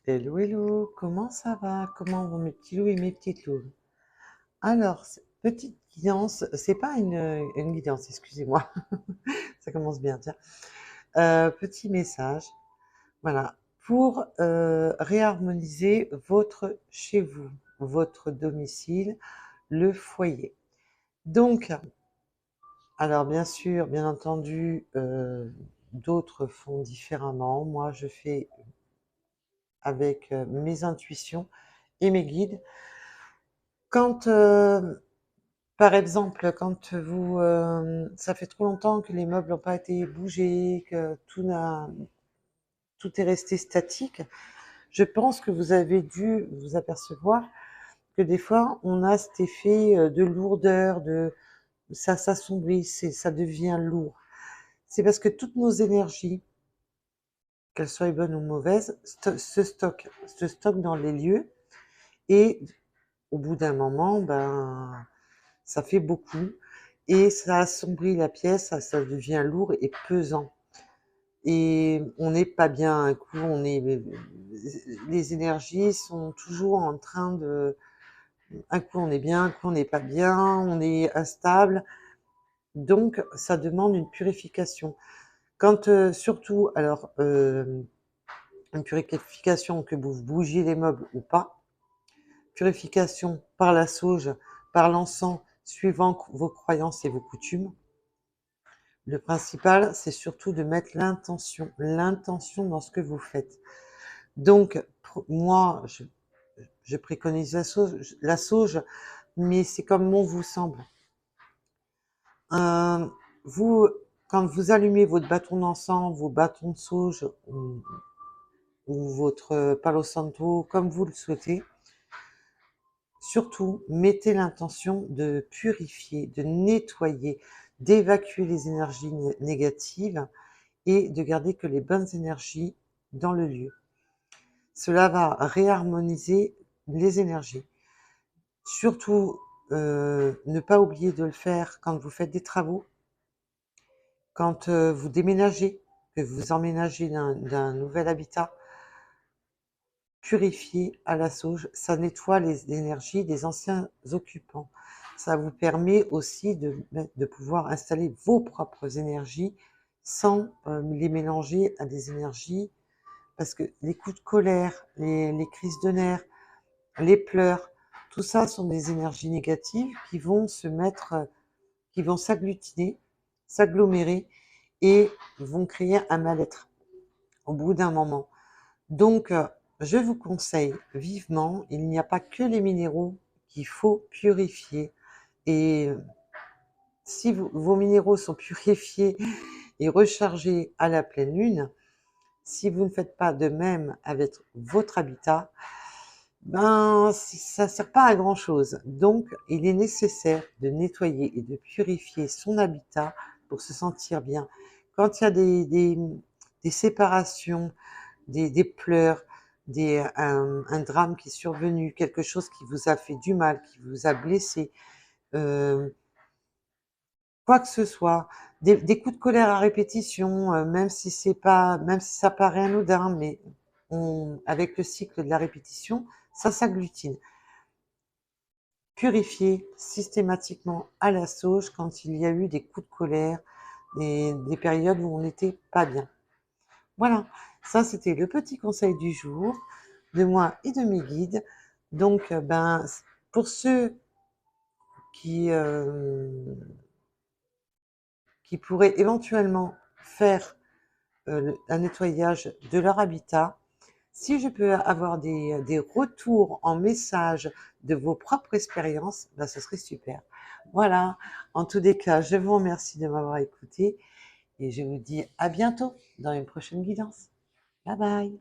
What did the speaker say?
Hello, hello, comment ça va? Comment vont mes petits loups et mes petites louves? Alors, petite guidance, c'est pas une guidance, excusez-moi, ça commence bien, tiens. Petit message, voilà, pour réharmoniser votre chez vous, votre domicile, le foyer. Donc, alors bien sûr, bien entendu, d'autres font différemment. Moi, je fais avec mes intuitions et mes guides. Quand, par exemple, quand vous, ça fait trop longtemps que les meubles n'ont pas été bougés, que tout est resté statique, je pense que vous avez dû vous apercevoir que des fois, on a cet effet, de lourdeur, de ça s'assombrit, ça devient lourd. C'est parce que toutes nos énergies, qu'elles soient bonnes ou mauvaises, se stockent dans les lieux et au bout d'un moment, ben, ça fait beaucoup et ça assombrit la pièce, ça devient lourd et pesant et on n'est pas bien. Un coup, les énergies sont toujours en train de un coup on est bien, un coup on n'est pas bien, on est instable, donc ça demande une purification. Quand, surtout alors, une purification que vous bougiez les meubles ou pas, purification par la sauge, par l'encens, suivant vos croyances et vos coutumes. Le principal, c'est surtout de mettre l'intention dans ce que vous faites. Donc, moi, je préconise la sauge, mais c'est comme bon vous semble. Euh, vous, quand vous allumez votre bâton d'encens, vos bâtons de sauge ou votre palo santo, comme vous le souhaitez, surtout, mettez l'intention de purifier, de nettoyer, d'évacuer les énergies négatives et de garder que les bonnes énergies dans le lieu. Cela va réharmoniser les énergies. Surtout, ne pas oublier de le faire quand vous faites des travaux, quand vous déménagez, que vous emménagez d'un nouvel habitat. Purifier à la sauge, ça nettoie les énergies des anciens occupants. Ça vous permet aussi de pouvoir installer vos propres énergies sans les mélanger à des énergies, parce que les coups de colère, les crises de nerfs, les pleurs, tout ça sont des énergies négatives qui vont qui vont s'agglutiner, s'agglomérer et vont créer un mal-être au bout d'un moment. Donc, je vous conseille vivement, il n'y a pas que les minéraux qu'il faut purifier. Et si vos minéraux sont purifiés et rechargés à la pleine lune, si vous ne faites pas de même avec votre habitat, ben ça ne sert pas à grand chose. Donc, il est nécessaire de nettoyer et de purifier son habitat pour se sentir bien. Quand il y a des séparations, des pleurs, un drame qui est survenu, quelque chose qui vous a fait du mal, qui vous a blessé, euh, quoi que ce soit, des coups de colère à répétition, même si ça paraît anodin, mais avec le cycle de la répétition, ça s'agglutine. Purifier systématiquement à la sauge quand il y a eu des coups de colère, des périodes où on n'était pas bien. Voilà, ça c'était le petit conseil du jour de moi et de mes guides. Donc, ben, pour ceux qui, euh, qui pourraient éventuellement faire un nettoyage de leur habitat, si je peux avoir des retours en message de vos propres expériences, ben, ce serait super. Voilà, en tous les cas, je vous remercie de m'avoir écouté et je vous dis à bientôt dans une prochaine guidance. Bye bye.